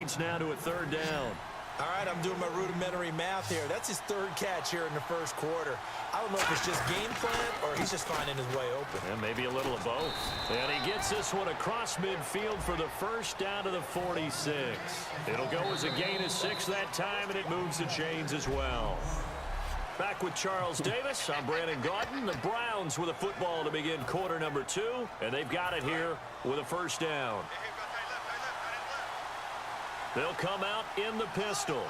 leads now to a third down. All right, I'm doing my rudimentary math here. That's his third catch here in the first quarter. I don't know if it's just game plan or he's just finding his way open. And maybe a little of both. And he gets this one across midfield for the first down to the 46. It'll go as a gain of 6 that time, and it moves the chains as well. Back with Charles Davis, I'm Brandon Gaudin. The Browns with a football to begin quarter number 2, and they've got it here with a first down. They'll come out in the pistol.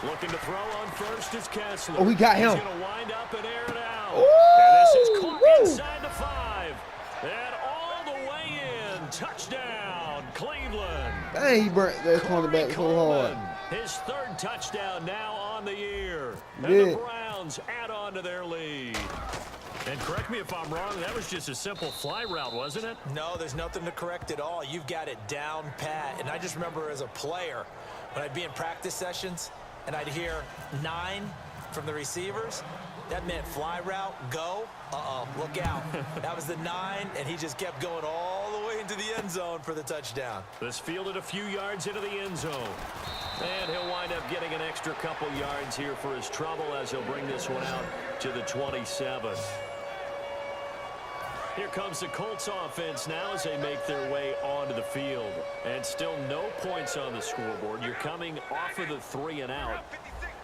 Looking to throw on first is Kessler. Oh, we got him. He's going to wind up and air it out. Ooh, And this is caught inside the 5. And all the way in. Touchdown, Cleveland. Dang, he burnt that cornerback so hard. His third touchdown now on the year. And Yeah. the Browns add on to their lead. And correct me if I'm wrong, that was just a simple fly route, wasn't it? No, there's nothing to correct at all. You've got it down pat. And I just remember as a player, when I'd be in practice sessions and I'd hear 9 from the receivers, that meant fly route, go, look out. That was the 9, and he just kept going all the way into the end zone for the touchdown. This fielded a few yards into the end zone. And he'll wind up getting an extra couple yards here for his trouble as he'll bring this one out to the 27. Here comes the Colts offense now as they make their way onto the field. And still no points on the scoreboard. You're coming off of the 3 and out.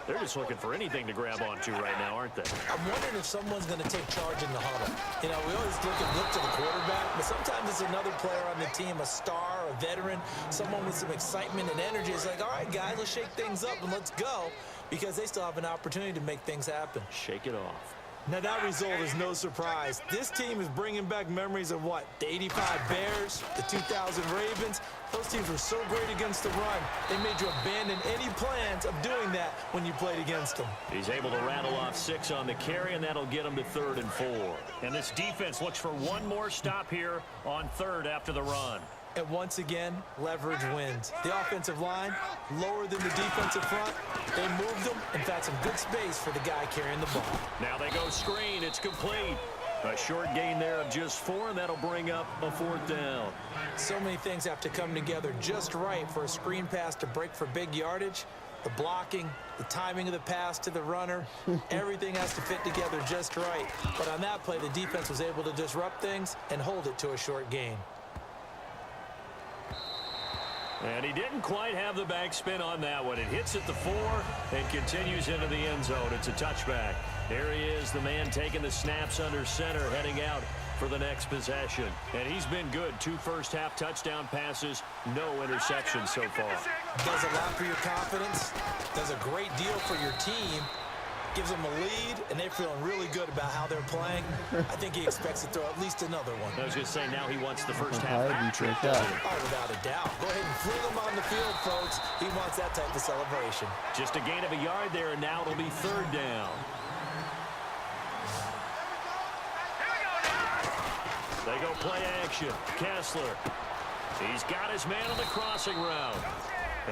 They're just looking for anything to grab onto right now, aren't they? I'm wondering if someone's going to take charge in the huddle. You know, we always look to the quarterback, but sometimes it's another player on the team, a star, a veteran, someone with some excitement and energy. It's like, all right, guys, let's shake things up and let's go, because they still have an opportunity to make things happen. Shake it off. Now, that result is no surprise. This team is bringing back memories of what? The 85 Bears, the 2000 Ravens. Those teams were so great against the run. They made you abandon any plans of doing that when you played against them. He's able to rattle off 6 on the carry, and that'll get him to 3rd and 4. And this defense looks for one more stop here on 3rd after the run. And once again, leverage wins. The offensive line, lower than the defensive front. They moved them. In fact, some good space for the guy carrying the ball. Now they go screen. It's complete. A short gain there of just 4, and that'll bring up a 4th down. So many things have to come together just right for a screen pass to break for big yardage. The blocking, the timing of the pass to the runner, everything has to fit together just right. But on that play, the defense was able to disrupt things and hold it to a short gain. And he didn't quite have the backspin on that one. It hits at the 4 and continues into the end zone. It's a touchback. There he is, the man taking the snaps under center, heading out for the next possession. And he's been good. 2 first-half touchdown passes, no interceptions so far. Does a lot for your confidence, does a great deal for your team, gives them a lead, and they're feeling really good about how they're playing. I think he expects to throw at least another one. I was going to say, now he wants the first half back. Oh, without a doubt. Go ahead and fling him on the field, folks. He wants that type of celebration. Just a gain of a yard there, and now it'll be 3rd down. They go play action. Kessler. He's got his man on the crossing route.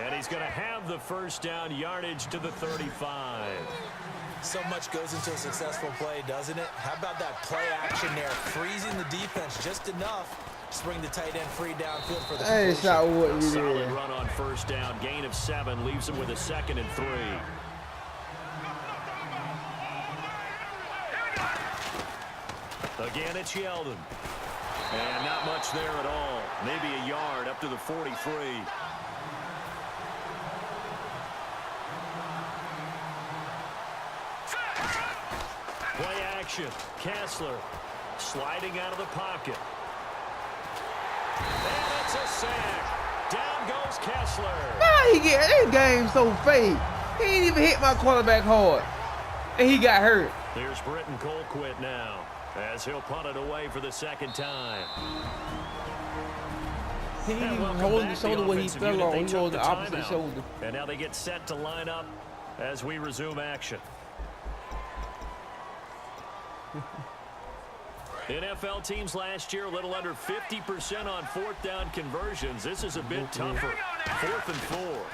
And he's going to have the first down, yardage to the 35. So much goes into a successful play, doesn't it? How about that play action there? Freezing the defense just enough to bring the tight end free downfield for the completion. That's not what we did. Solid run on first down. Gain of 7 leaves him with a 2nd and 3. Again, it's Yeldon. And not much there at all. Maybe a yard up to the 43. Play action. Kessler sliding out of the pocket. And it's a sack. Down goes Kessler. Nah, he get that game so fake. He ain't even hit my quarterback hard. And he got hurt. There's Britton Colquitt now as he'll punt it away for the 2nd time. He didn't even hold the shoulder when he fell on. He held the opposite shoulder. And now they get set to line up as we resume action. NFL teams last year a little under 50% on 4th down conversions. This is a bit tougher. 4th and 4.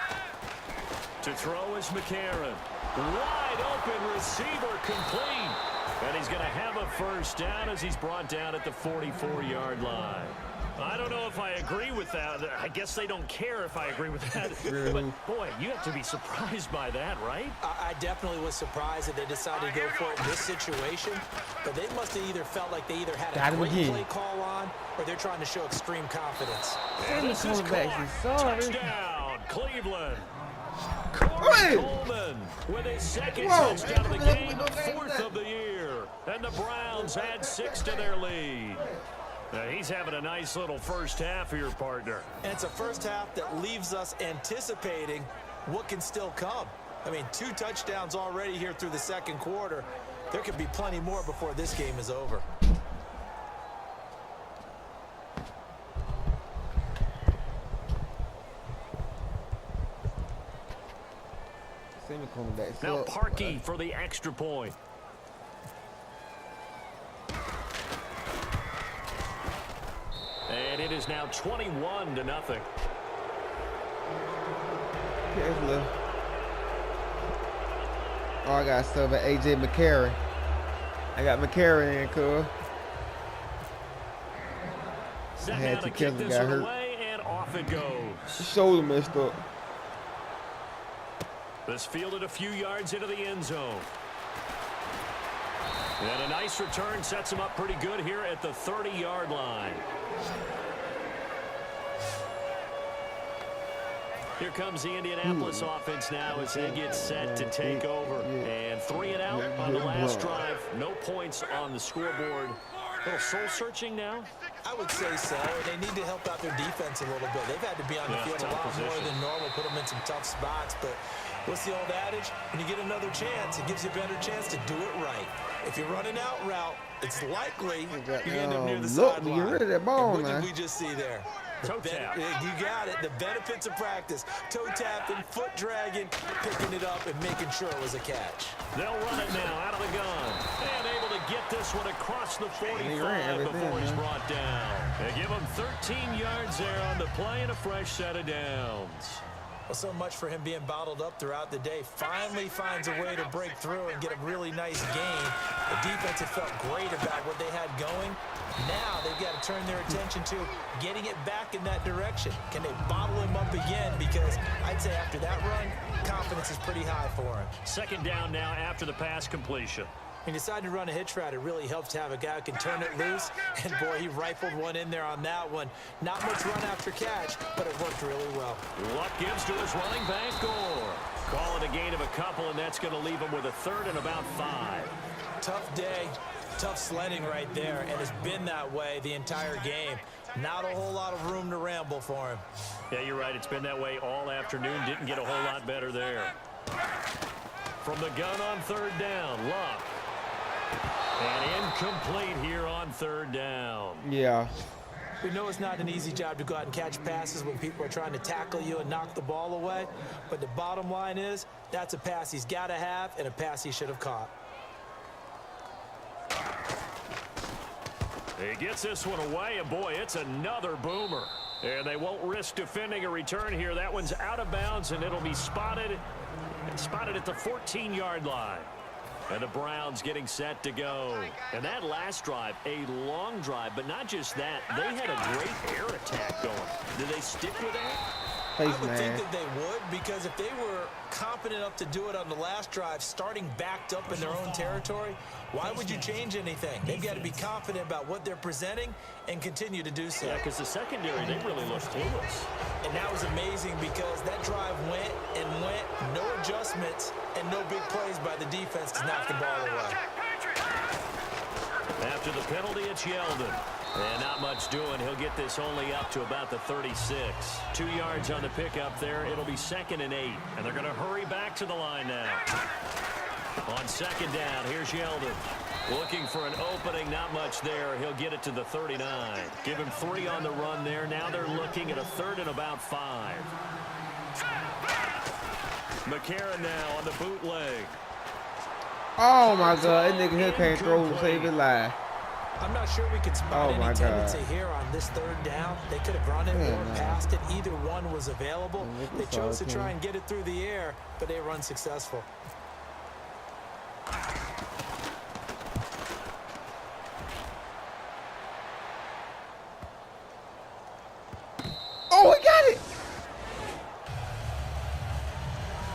To throw is McCarron. Wide open receiver complete. And he's going to have a first down as he's brought down at the 44-yard line. I don't know if I agree with that. I guess they don't care if I agree with that. Really? But, boy, you have to be surprised by that, right? I definitely was surprised that they decided to go for it in this situation. But they must have either felt like they either had a great play call on or they're trying to show extreme confidence. And this is caught. Touchdown, Cleveland. Coleman with his second touchdown of the game, the 4th of the year. And the Browns add 6 to their lead. Now he's having a nice little first half here, partner. And it's a first half that leaves us anticipating what can still come. I mean, 2 touchdowns already here through the second quarter. There could be plenty more before this game is over. Now Parkey for the extra point. And it is now 21-0. Oh, I got stuff at A.J. McCarron. I got McCarron in, cool. I had to kill the guy hurt. And off it goes. Shoulder messed up. This fielded a few yards into the end zone. And a nice return sets him up pretty good here at the 30-yard line. Here comes the Indianapolis offense now as they get set to take over. And 3 and out on the last drive. No points on the scoreboard. A little soul-searching now? I would say so. They need to help out their defense a little bit. They've had to be on the field a lot more than normal, put them in some tough spots. But what's the old adage? When you get another chance, it gives you a better chance to do it right. If you run an out route, it's likely you end up near the sideline. Get rid of that ball, what man. did we just see there? Toe tap. You got it. The benefits of practice. Toe tapping, foot dragging, picking it up, and making sure it was a catch. They'll run it now out of the gun. And able to get this one across the 45 before he's brought down. They give him 13 yards there on the play and a fresh set of downs. Well, so much for him being bottled up throughout the day. Finally finds a way to break through and get a really nice gain. The defense had felt great about what they had going. Now they've got to turn their attention to getting it back in that direction. Can they bottle him up again? Because I'd say after that run, confidence is pretty high for him. Second down now after the pass completion. He decided to run a hitch route. It really helps to have a guy who can turn it loose. And, boy, he rifled one in there on that one. Not much run after catch, but it worked really well. Luck gives to his running back, Gore. Call it a gain of a couple, and that's going to leave him with a 3rd and about 5. Tough day, tough sledding right there, and it's been that way the entire game. Not a whole lot of room to ramble for him. Yeah, you're right. It's been that way all afternoon. Didn't get a whole lot better there. From the gun on 3rd down, Luck. And incomplete here on 3rd down. Yeah. We know it's not an easy job to go out and catch passes when people are trying to tackle you and knock the ball away. But the bottom line is, that's a pass he's got to have and a pass he should have caught. He gets this one away, and boy, it's another boomer. And they won't risk defending a return here. That one's out of bounds, and it'll be spotted at the 14-yard line. And the Browns getting set to go. And that last drive, a long drive, but not just that. They had a great air attack going. Did they stick with that? I would think that they would, because if they were confident enough to do it on the last drive, starting backed up in their own territory, why would you change anything? They've got to be confident about what they're presenting and continue to do so. Yeah, because the secondary, they really looked clueless. And that was amazing because that drive went and went, no adjustments, and no big plays by the defense to knock the ball away. After the penalty, it's Yeldon. And not much doing. He'll get this only up to about the 36. 2 yards on the pickup there. It'll be 2nd and 8. And they're going to hurry back to the line now. On 2nd down, here's Yeldon. Looking for an opening, not much there. He'll get it to the 39. Give him 3 on the run there. Now they're looking at a 3rd and about 5. McCarron now on the bootleg. Oh, my God. That nigga here can't throw to save his life. I'm not sure we could spot any tendency here on this 3rd down. They could have run it or passed it. Either one was available. They chose to try and get it through the air, but they were unsuccessful.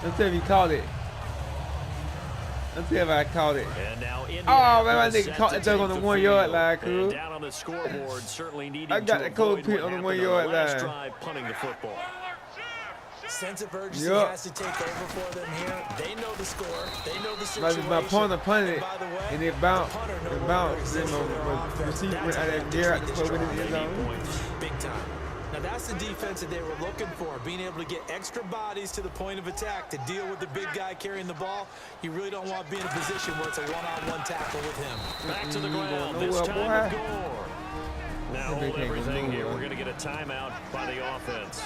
Let's see if he caught it. Let's see if I caught it. And now Oh, man, my nigga caught that joke on the 1 yard line, crew. Down on the scoreboard, certainly needing I got to the cold avoid print what on the 1 happened yard on the last line. drive, punting the football. Sense of urgency has to take over for them here. They know the score. They know the situation. My punter punted it, by the way, and it bounced. the punter no It longer bounced. exists Then for their my offense. receiver That's went out a of there, big throw it in the end zone. Points. Big time. Now that's the defense that they were looking for, being able to get extra bodies to the point of attack to deal with the big guy carrying the ball. You really don't want to be in a position where it's a one-on-one tackle with him. Back to the ground, nowhere, this time boy. with Gore. Now They hold can't go everything here. nowhere. We're going to get a timeout by the offense.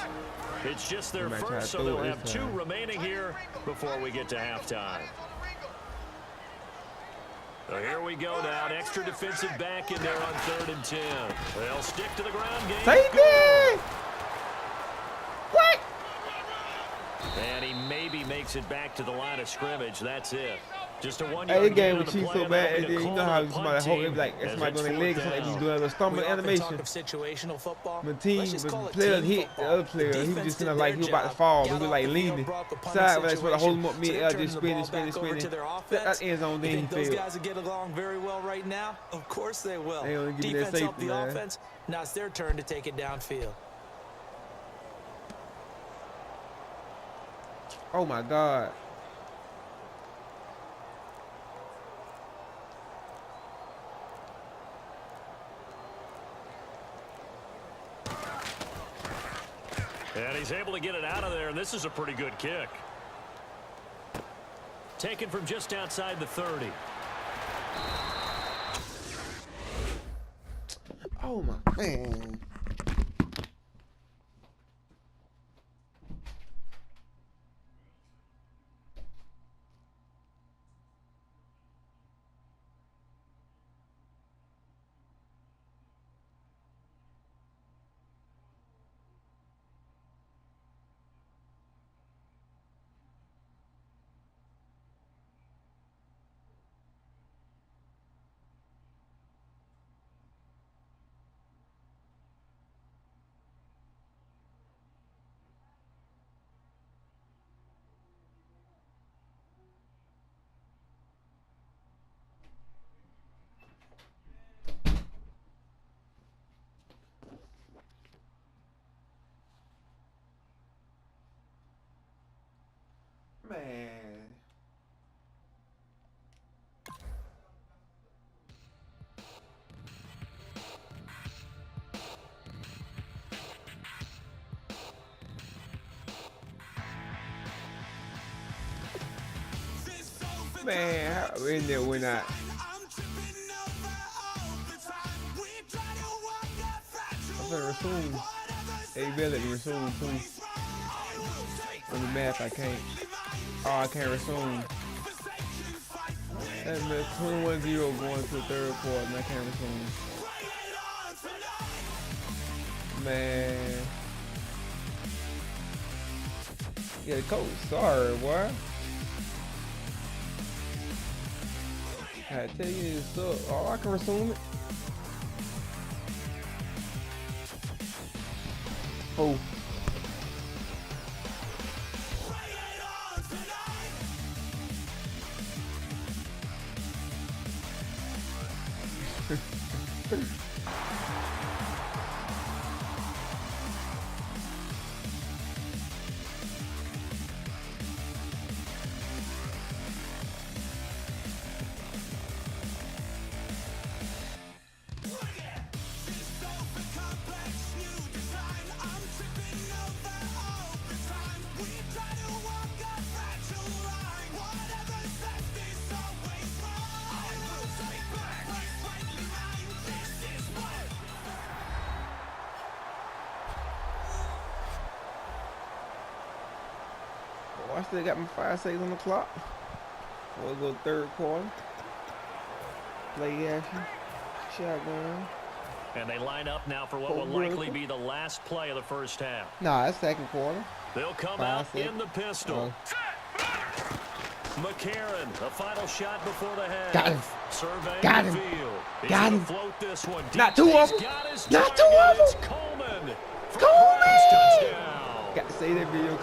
It's just their They might try first, to so throw they'll it have this 2 time. remaining here before we get to halftime. So here we go now. An extra defensive back in there on 3rd and 10. They'll stick to the ground game. Safety! What? And he maybe makes it back to the line of scrimmage. That's it. Just a 1 Hey, yard this game gain was on the cheap play, so and bad, that'll and be then a you call know to how the somebody punt hold team it like as somebody it's on their 4th legs, like down. he's doing a We stomach often animation. talk of situational football. My team, Let's just call the it player team hit the football. other player. The He was defense just did kind of like he their was about to job, fall. He got was off like the field, leaning brought the punting sideways, so to hold him up situation, mid so air, they're just turning the spinning. ball back over to their That offense. end zone, You then he think those failed. guys will get along very well right now? Of course they will. They only give me that Defense helped safety, the man. offense. Now it's their turn to take it downfield. Oh my God. And he's able to get it out of there, and this is a pretty good kick. Taken from just outside the 30. Oh my man. Man. Man, how in there we're not. I'm gonna resume. Hey, better let me resume too. On the map, I can't. Oh, I can't resume. That meant 21-0 going to the 3rd quarter, and I can't resume. Man. Yeah, the coach, sorry, boy. I tell you this stuff. Oh, I can resume it. Oh. I still got my 5 seconds on the clock. We'll go 3rd quarter. Play action. Shotgun. And they line up now for what will likely be the last play of the first half. Nah, it's 2nd quarter. They'll come 5 out seconds. in the pistol. McCarron, the final shot before the half. Got him. Surveying Got the him. field. He's Got gonna him. float this one deep. Not 2 of He's them. got his Not target. 2 of them. It's Coleman. Coleman. Touchdown. Got to say that video.